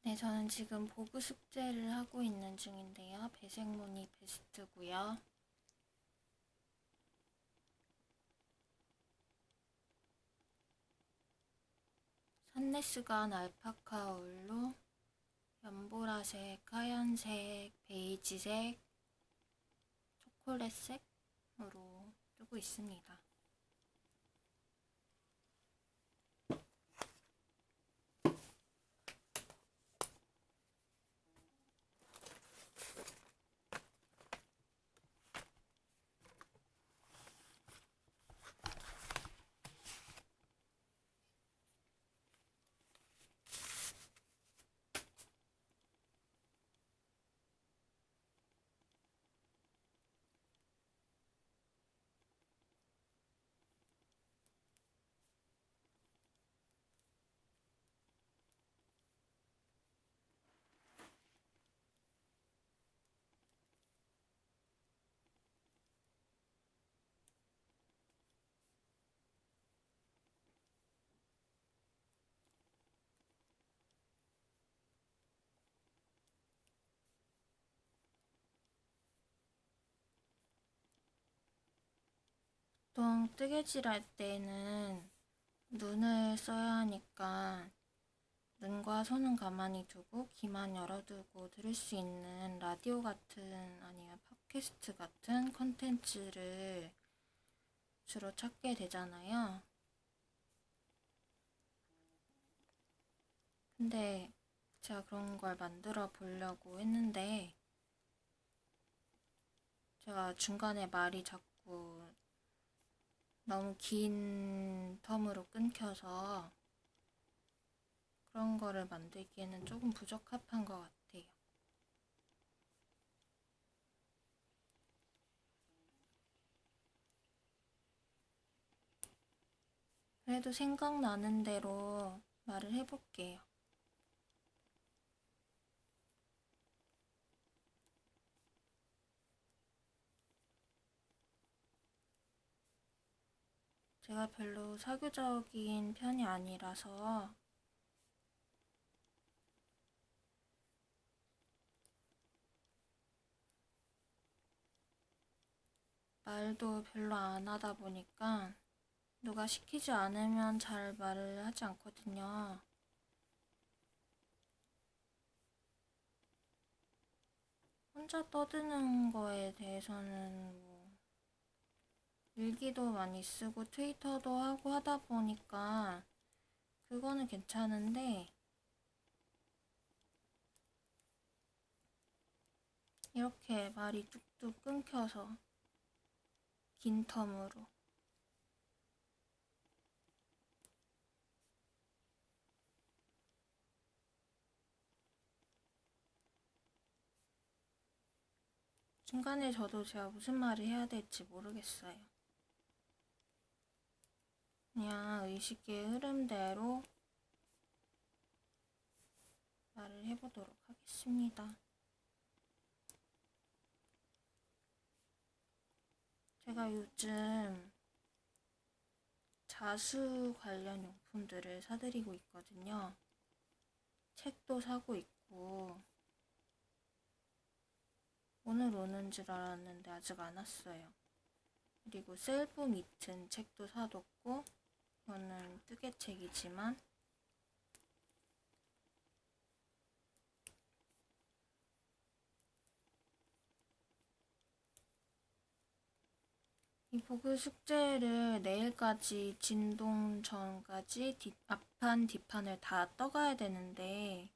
네, 저는 지금 보그 숙제를 하고 있는 중인데요. 배색무늬 베스트고요. 산레스간 알파카 울로 연보라색, 하얀색, 베이지색, 초콜릿색으로 뜨고 있습니다. 보통 뜨개질 할 때는 눈을 써야 하니까 눈과 손은 가만히 두고 귀만 열어두고 들을 수 있는 라디오 같은 아니면 팟캐스트 같은 컨텐츠를 주로 찾게 되잖아요. 근데 제가 그런 걸 만들어 보려고 했는데 제가 중간에 말이 자꾸 너무 긴 텀으로 끊겨서 그런 거를 만들기에는 조금 부적합한 것 같아요. 그래도 생각나는 대로 말을 해볼게요. 제가 별로 사교적인 편이 아니라서 말도 별로 안 하다 보니까 누가 시키지 않으면 잘 말을 하지 않거든요. 혼자 떠드는 거에 대해서는 뭐 일기도 많이 쓰고 트위터도 하고 하다 보니까 그거는 괜찮은데 이렇게 말이 뚝뚝 끊겨서 긴 텀으로 중간에 저도 제가 무슨 말을 해야 될지 모르겠어요. 그냥 의식의 흐름대로 말을 해보도록 하겠습니다. 제가 요즘 자수 관련 용품들을 사드리고 있거든요. 책도 사고 있고 오늘 오는 줄 알았는데 아직 안 왔어요. 그리고 셀프 미튼 책도 사뒀고 이거는 뜨개책이지만 이 보글 숙제를 내일까지 진동 전까지 앞판 뒷판을 다 떠가야 되는데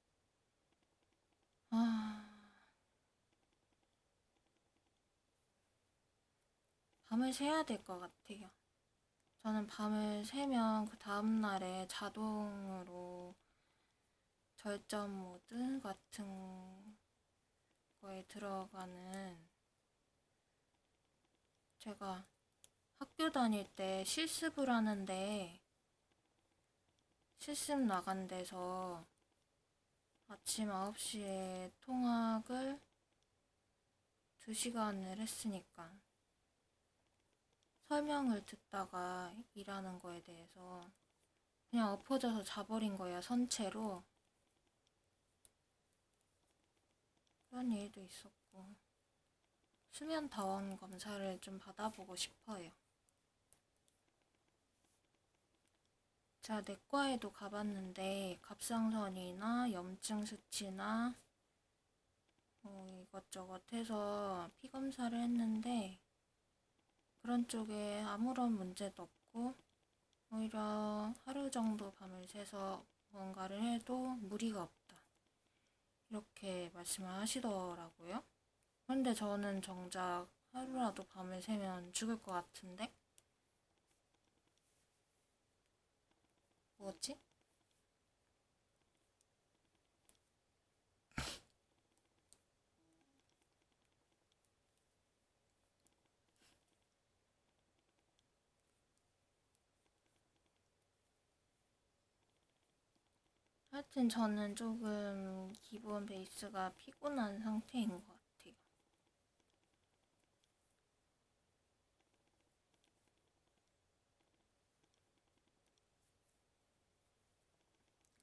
밤을 새야 될 것 같아요. 저는 밤을 새면 그 다음날에 자동으로 절전 모드 같은 거에 들어가는 제가 학교 다닐 때 실습을 하는데 실습 나간 데서 아침 9시에 통학을 2시간을 했으니까 설명을 듣다가 일하는 거에 대해서 그냥 엎어져서 자버린 거예요, 선체로. 그런 일도 있었고, 수면 다원 검사를 좀 받아보고 싶어요. 제가 내과에도 가봤는데 갑상선이나 염증 수치나 이것저것 해서 피 검사를 했는데 그런 쪽에 아무런 문제도 없고 오히려 하루 정도 밤을 새서 뭔가를 해도 무리가 없다. 이렇게 말씀을 하시더라고요. 그런데 저는 정작 하루라도 밤을 새면 죽을 것 같은데? 뭐지? 하여튼 저는 조금 기본 베이스가 피곤한 상태인 것 같아요.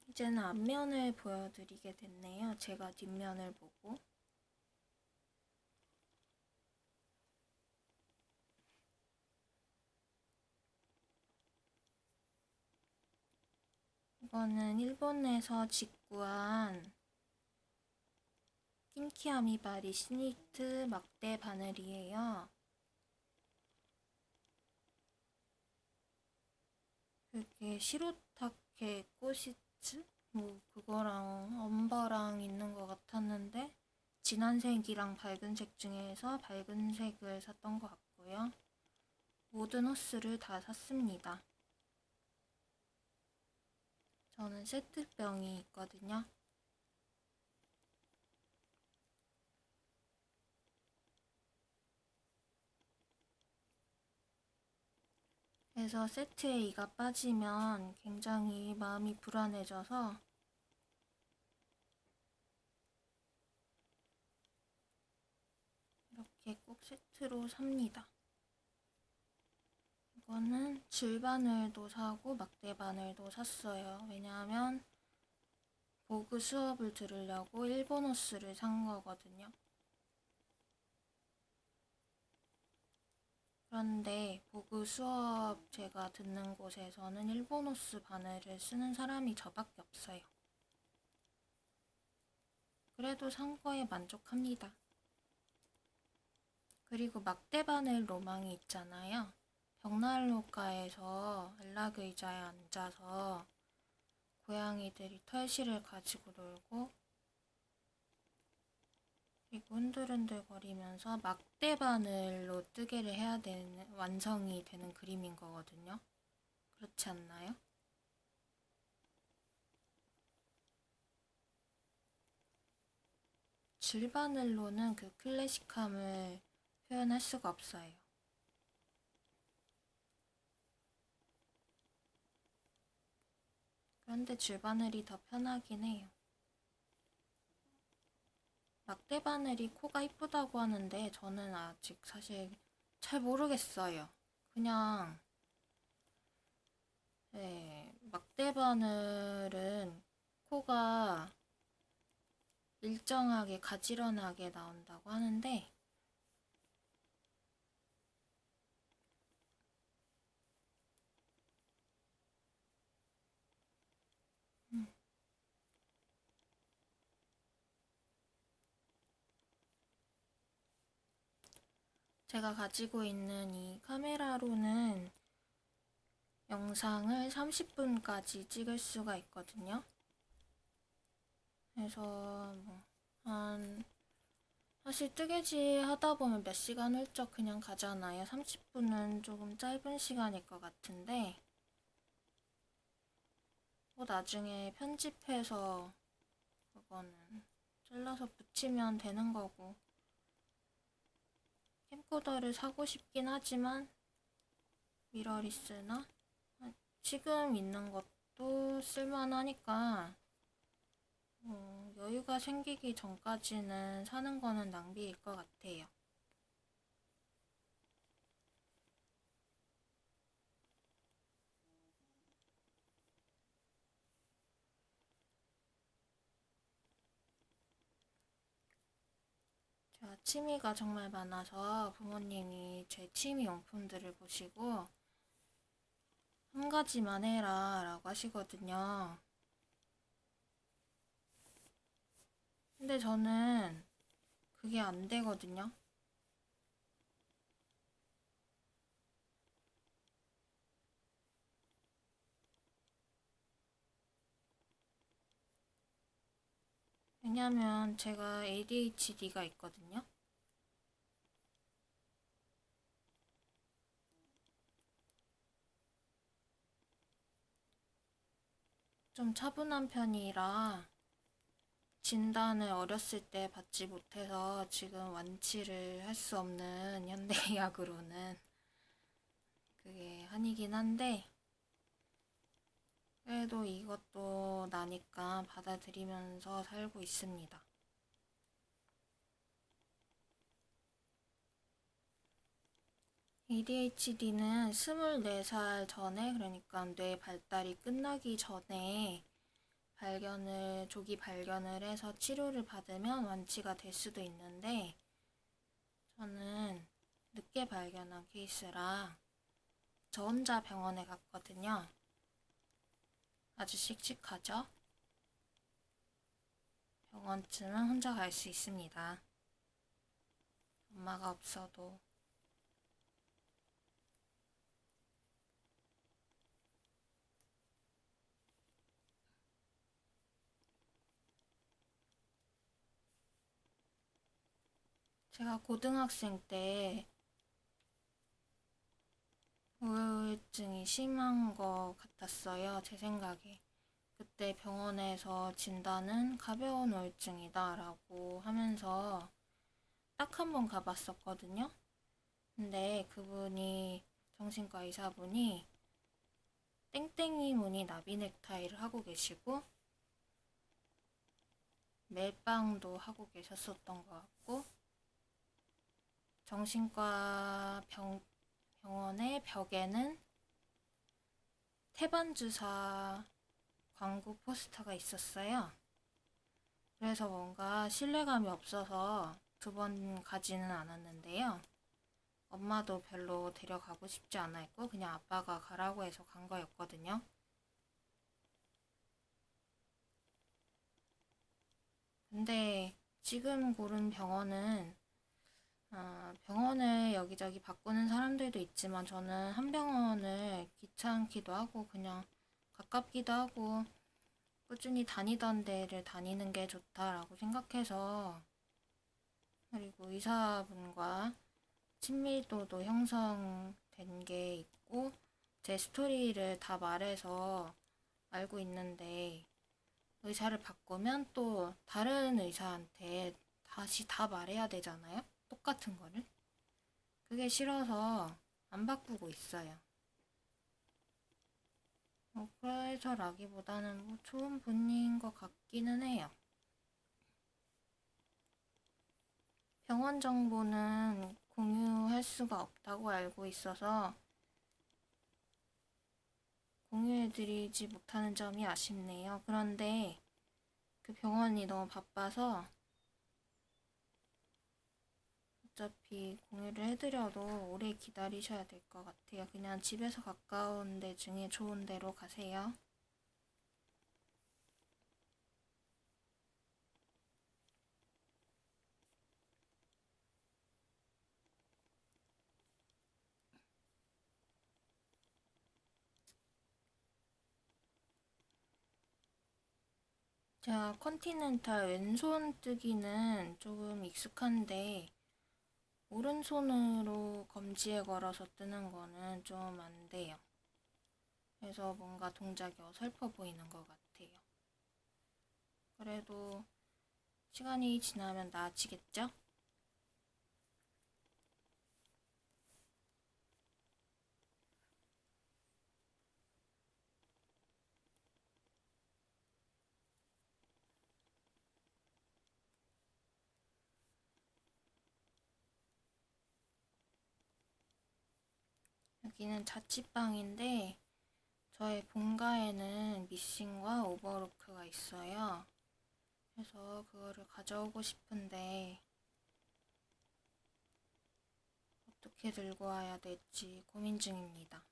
이제는 앞면을 보여드리게 됐네요. 제가 뒷면을 보고. 이거는 일본에서 직구한 킹키아미바리 시니트 막대 바늘이에요. 그게 시로타케 꼬시츠? 뭐 그거랑 엄버랑 있는 것 같았는데 진한 색이랑 밝은 색 중에서 밝은 색을 샀던 것 같고요. 모든 호스를 다 샀습니다. 저는 세트병이 있거든요. 그래서 세트에 이가 빠지면 굉장히 마음이 불안해져서 이렇게 꼭 세트로 삽니다. 이거는 줄바늘도 사고 막대바늘도 샀어요. 왜냐하면 보그 수업을 들으려고 일본 호스를 산 거거든요. 그런데 보그 수업 제가 듣는 곳에서는 일본 호스 바늘을 쓰는 사람이 저밖에 없어요. 그래도 산 거에 만족합니다. 그리고 막대바늘 로망이 있잖아요. 벽난로가에서 안락 의자에 앉아서 고양이들이 털실을 가지고 놀고 그리고 흔들흔들거리면서 막대바늘로 뜨개를 해야 되는 완성이 되는 그림인 거거든요. 그렇지 않나요? 줄바늘로는 그 클래식함을 표현할 수가 없어요. 그런데 줄바늘이 더 편하긴 해요. 막대바늘이 코가 이쁘다고 하는데 저는 아직 사실 잘 모르겠어요. 그냥 막대바늘은 코가 일정하게 가지런하게 나온다고 하는데 제가 가지고 있는 이 카메라로는 영상을 30분까지 찍을 수가 있거든요. 그래서 사실 뜨개질 하다 보면 몇 시간 훌쩍 그냥 가잖아요. 30분은 조금 짧은 시간일 것 같은데 나중에 편집해서 그거는 잘라서 붙이면 되는 거고 캠코더를 사고 싶긴 하지만 미러리스나 지금 있는 것도 쓸만하니까 여유가 생기기 전까지는 사는 거는 낭비일 것 같아요. 제가 취미가 정말 많아서 부모님이 제 취미 용품들을 보시고 한 가지만 해라 라고 하시거든요. 근데 저는 그게 안 되거든요. 왜냐면 제가 ADHD가 있거든요. 좀 차분한 편이라 진단을 어렸을 때 받지 못해서 지금 완치를 할 수 없는 현대의학으로는 그게 한이긴 한데 그래도 이것도 나니까 받아들이면서 살고 있습니다. ADHD는 24살 전에, 그러니까 뇌 발달이 끝나기 전에 조기 발견을 해서 치료를 받으면 완치가 될 수도 있는데, 저는 늦게 발견한 케이스라 저 혼자 병원에 갔거든요. 아주 씩씩하죠? 병원쯤은 혼자 갈 수 있습니다. 엄마가 없어도. 제가 고등학생 때 우울증이 심한 것 같았어요. 제 생각에. 그때 병원에서 진단은 가벼운 우울증이다 라고 하면서 딱 한 번 가봤었거든요. 근데 그분이, 정신과 의사분이 땡땡이 무늬 나비 넥타이를 하고 계시고 멜빵도 하고 계셨었던 것 같고, 정신과 병원의 벽에는 태반주사 광고 포스터가 있었어요. 그래서 뭔가 신뢰감이 없어서 두 번 가지는 않았는데요. 엄마도 별로 데려가고 싶지 않아 했고 그냥 아빠가 가라고 해서 간 거였거든요. 근데 지금 고른 병원은 병원을 여기저기 바꾸는 사람들도 있지만 저는 한 병원을 귀찮기도 하고 그냥 가깝기도 하고 꾸준히 다니던 데를 다니는 게 좋다라고 생각해서, 그리고 의사분과 친밀도도 형성된 게 있고 제 스토리를 다 말해서 알고 있는데 의사를 바꾸면 또 다른 의사한테 다시 다 말해야 되잖아요. 똑같은 거를. 그게 싫어서 안 바꾸고 있어요. 그래서라기보다는 뭐 좋은 분인 것 같기는 해요. 병원 정보는 공유할 수가 없다고 알고 있어서 공유해드리지 못하는 점이 아쉽네요. 그런데 그 병원이 너무 바빠서 어차피 공유를 해드려도 오래 기다리셔야 될 것 같아요. 그냥 집에서 가까운 데 중에 좋은 데로 가세요. 제가 컨티넨탈 왼손 뜨기는 조금 익숙한데 오른손으로 검지에 걸어서 뜨는 거는 좀 안 돼요. 그래서 뭔가 동작이 어설퍼 보이는 것 같아요. 그래도 시간이 지나면 나아지겠죠? 여기는 자취방인데 저의 본가에는 미싱과 오버로크가 있어요. 그래서 그거를 가져오고 싶은데 어떻게 들고 와야 될지 고민 중입니다.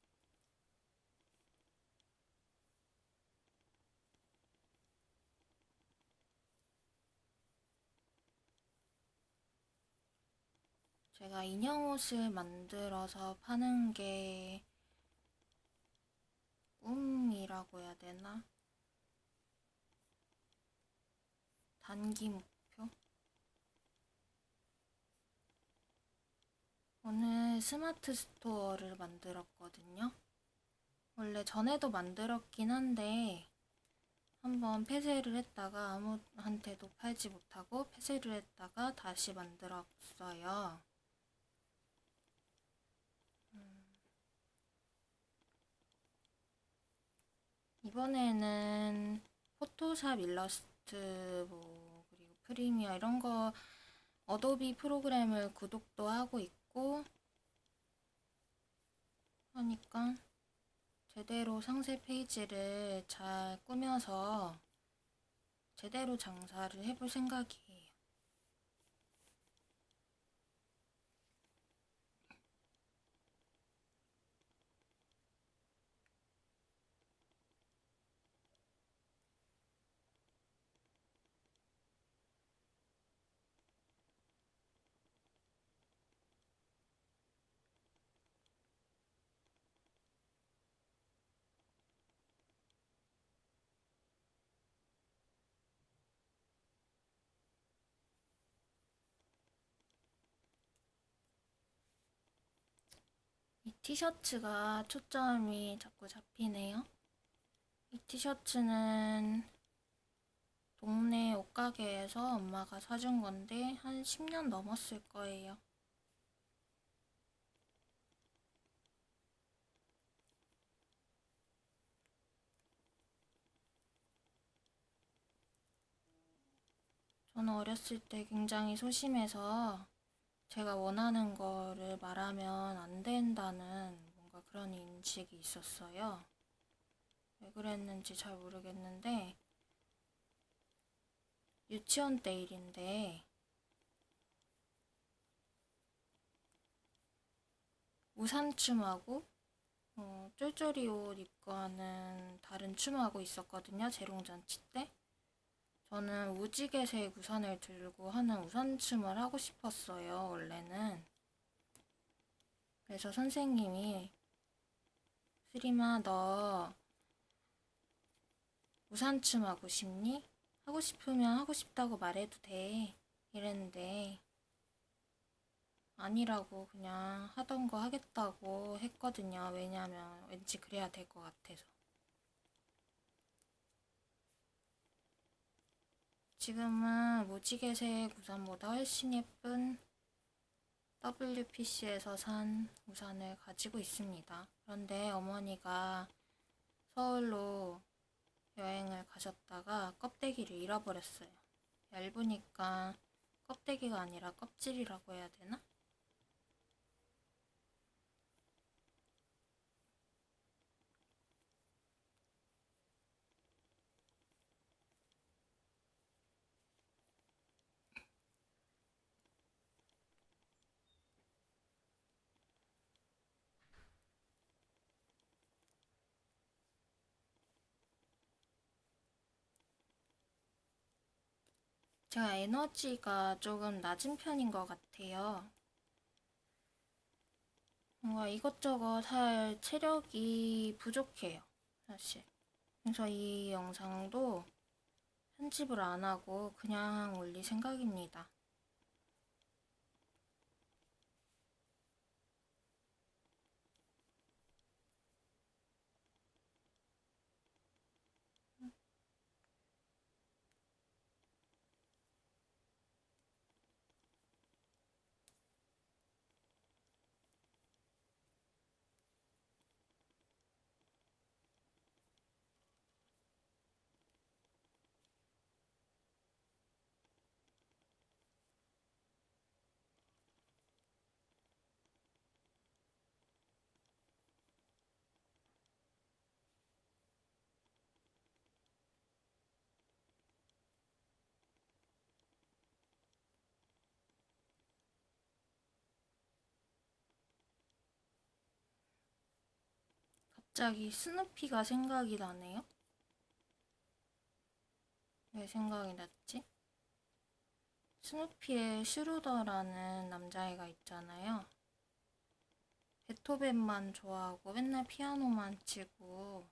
제가 인형 옷을 만들어서 파는 게 꿈이라고 해야 되나? 단기 목표? 오늘 스마트 스토어를 만들었거든요. 원래 전에도 만들었긴 한데 한번 폐쇄를 했다가 아무한테도 팔지 못하고 폐쇄를 했다가 다시 만들었어요. 이번에는 포토샵 일러스트 그리고 프리미어 이런 거 어도비 프로그램을 구독도 하고 있고 하니까 제대로 상세 페이지를 잘 꾸며서 제대로 장사를 해볼 생각이에요. 이 티셔츠가 초점이 자꾸 잡히네요. 이 티셔츠는 동네 옷가게에서 엄마가 사준 건데 한 10년 넘었을 거예요. 저는 어렸을 때 굉장히 소심해서 제가 원하는 거를 말하면 안 된다는 뭔가 그런 인식이 있었어요. 왜 그랬는지 잘 모르겠는데 유치원 때 일인데 우산춤하고 쫄쫄이 옷 입고 하는 다른 춤하고 있었거든요. 재롱잔치 때. 저는 무지개색 우산을 들고 하는 우산춤을 하고 싶었어요. 원래는. 그래서 선생님이 스리마 너 우산춤 하고 싶니? 하고 싶으면 하고 싶다고 말해도 돼. 이랬는데 아니라고 그냥 하던 거 하겠다고 했거든요. 왜냐면 왠지 그래야 될 것 같아서. 지금은 무지개색 우산보다 훨씬 예쁜 WPC에서 산 우산을 가지고 있습니다. 그런데 어머니가 서울로 여행을 가셨다가 껍데기를 잃어버렸어요. 얇으니까 껍데기가 아니라 껍질이라고 해야 되나? 제가 에너지가 조금 낮은 편인 것 같아요. 뭔가 이것저것 할 체력이 부족해요, 사실. 그래서 이 영상도 편집을 안 하고 그냥 올릴 생각입니다. 갑자기 스누피가 생각이 나네요. 왜 생각이 났지? 스누피의 슈루더라는 남자애가 있잖아요. 베토벤만 좋아하고 맨날 피아노만 치고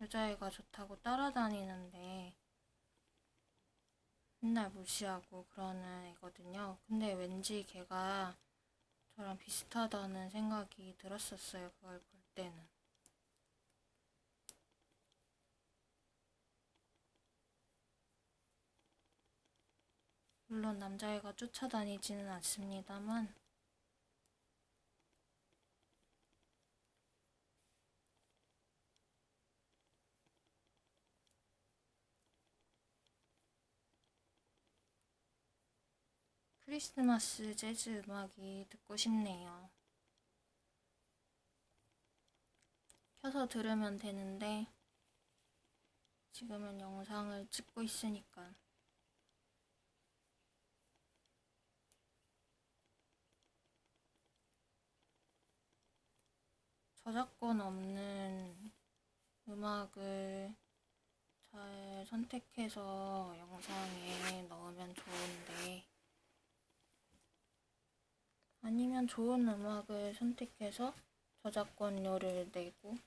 여자애가 좋다고 따라다니는데 맨날 무시하고 그러는 애거든요. 근데 왠지 걔가 저랑 비슷하다는 생각이 들었었어요. 그걸 볼 때는. 물론 남자애가 쫓아다니지는 않습니다만 크리스마스 재즈 음악이 듣고 싶네요. 켜서 들으면 되는데 지금은 영상을 찍고 있으니까. 저작권 없는 음악을 잘 선택해서 영상에 넣으면 좋은데, 아니면 좋은 음악을 선택해서 저작권료를 내고,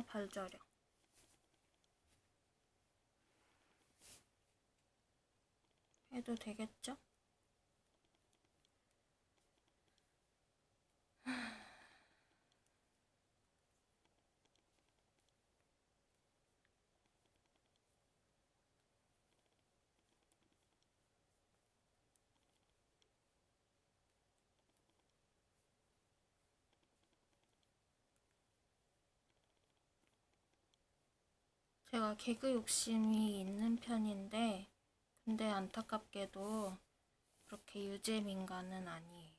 발 저려. 해도 되겠죠? 제가 개그 욕심이 있는 편인데, 근데 안타깝게도 그렇게 유죄민간은 아니에요.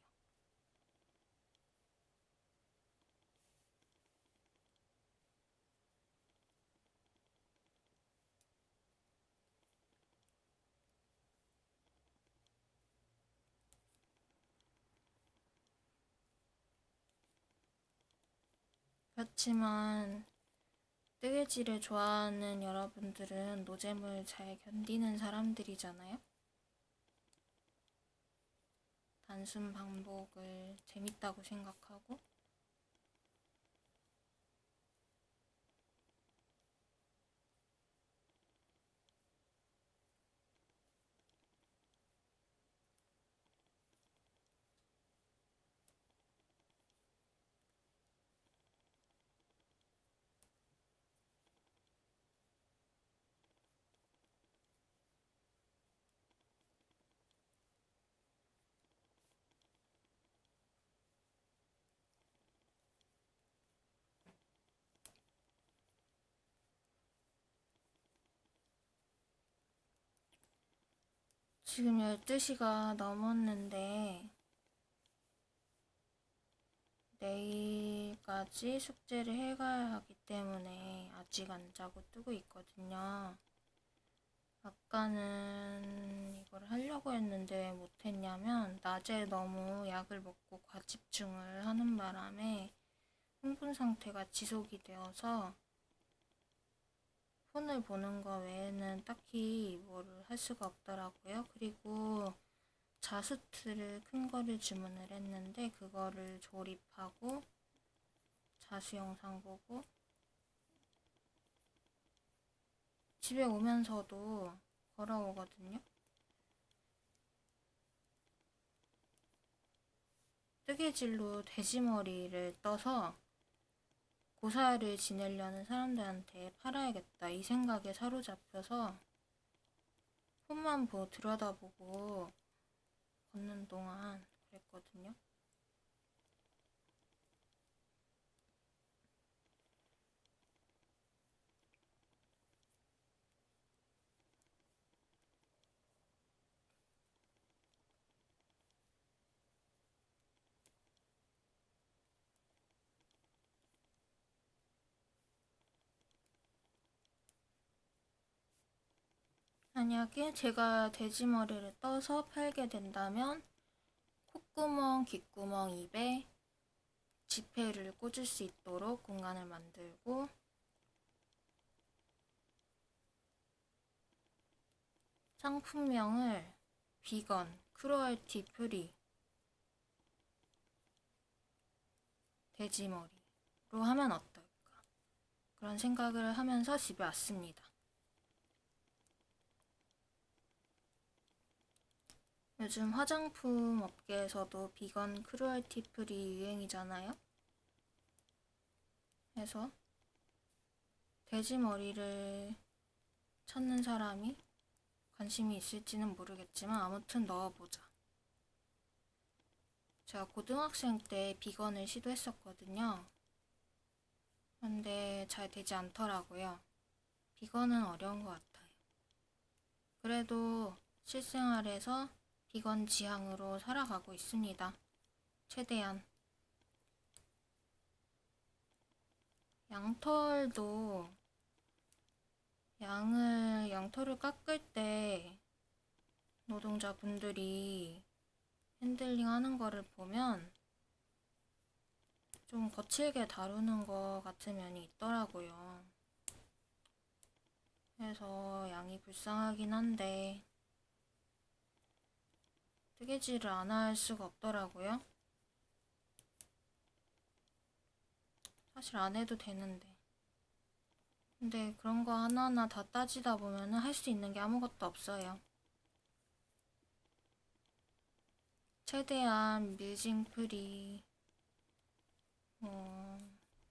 그렇지만 뜨개질을 좋아하는 여러분들은 노잼을 잘 견디는 사람들이잖아요. 단순 반복을 재밌다고 생각하고 지금 12시가 넘었는데 내일까지 숙제를 해가야 하기 때문에 아직 안 자고 뜨고 있거든요. 아까는 이걸 하려고 했는데 왜 못했냐면 낮에 너무 약을 먹고 과집중을 하는 바람에 흥분 상태가 지속이 되어서 폰을 보는 거 외에는 딱히 뭐를 할 수가 없더라고요. 그리고 자수트를 큰 거를 주문을 했는데 그거를 조립하고 자수 영상 보고 집에 오면서도 걸어오거든요. 뜨개질로 돼지머리를 떠서 고사를 지내려는 사람들한테 팔아야겠다 이 생각에 사로잡혀서 폰만 들여다보고 걷는 동안 그랬거든요. 만약에 제가 돼지머리를 떠서 팔게 된다면 콧구멍, 귓구멍, 입에 지폐를 꽂을 수 있도록 공간을 만들고, 상품명을 비건, 크루얼티 프리, 돼지머리로 하면 어떨까? 그런 생각을 하면서 집에 왔습니다. 요즘 화장품 업계에서도 비건 크루얼티 프리 유행이잖아요. 그래서 돼지 머리를 찾는 사람이 관심이 있을지는 모르겠지만 아무튼 넣어보자. 제가 고등학생 때 비건을 시도했었거든요. 그런데 잘 되지 않더라고요. 비건은 어려운 것 같아요. 그래도 실생활에서 비건 지향으로 살아가고 있습니다. 최대한. 양털도 양털을 깎을 때 노동자분들이 핸들링 하는 거를 보면 좀 거칠게 다루는 것 같은 면이 있더라고요. 그래서 양이 불쌍하긴 한데 뜨개질을 안 할 수가 없더라고요. 사실 안 해도 되는데. 근데 그런 거 하나하나 다 따지다 보면은 할 수 있는 게 아무것도 없어요. 최대한 뮤징프리,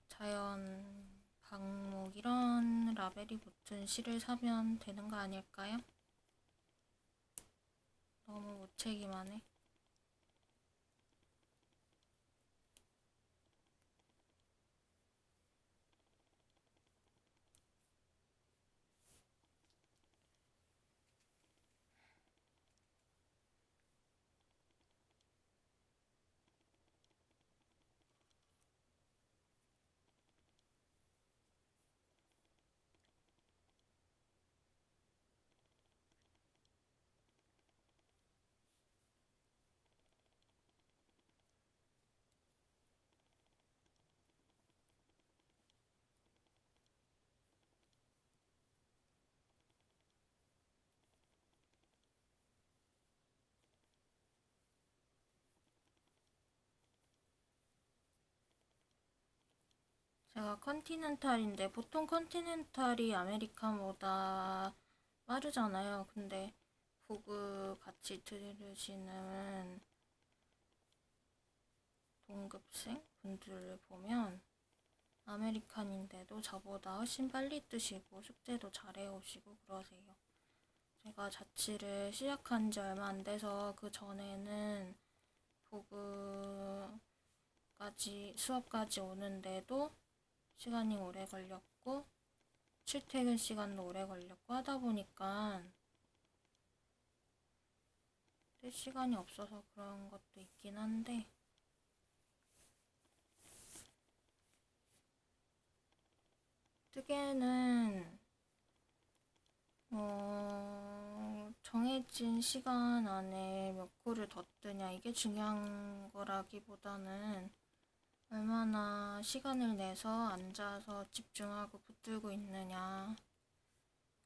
자연, 방목 이런 라벨이 붙은 실을 사면 되는 거 아닐까요? 너무 무책임하네. 제가 컨티넨탈인데 보통 컨티넨탈이 아메리칸보다 빠르잖아요. 근데 보그 같이 들으시는 동급생 분들을 보면 아메리칸인데도 저보다 훨씬 빨리 뜨시고 숙제도 잘해 오시고 그러세요. 제가 자취를 시작한 지 얼마 안 돼서 그 전에는 보그까지 수업까지 오는데도 시간이 오래 걸렸고 출퇴근 시간도 오래 걸렸고 하다 보니까 뜰 시간이 없어서 그런 것도 있긴 한데 뜨개는 정해진 시간 안에 몇 코를 더 뜨냐 이게 중요한 거라기보다는 얼마나 시간을 내서 앉아서 집중하고 붙들고 있느냐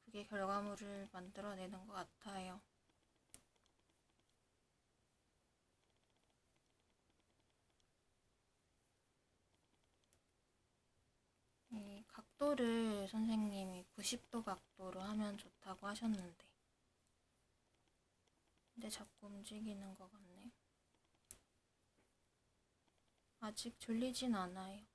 그게 결과물을 만들어내는 것 같아요. 이 각도를 선생님이 90도 각도로 하면 좋다고 하셨는데 근데 자꾸 움직이는 것 같네. 아직 졸리진 않아요.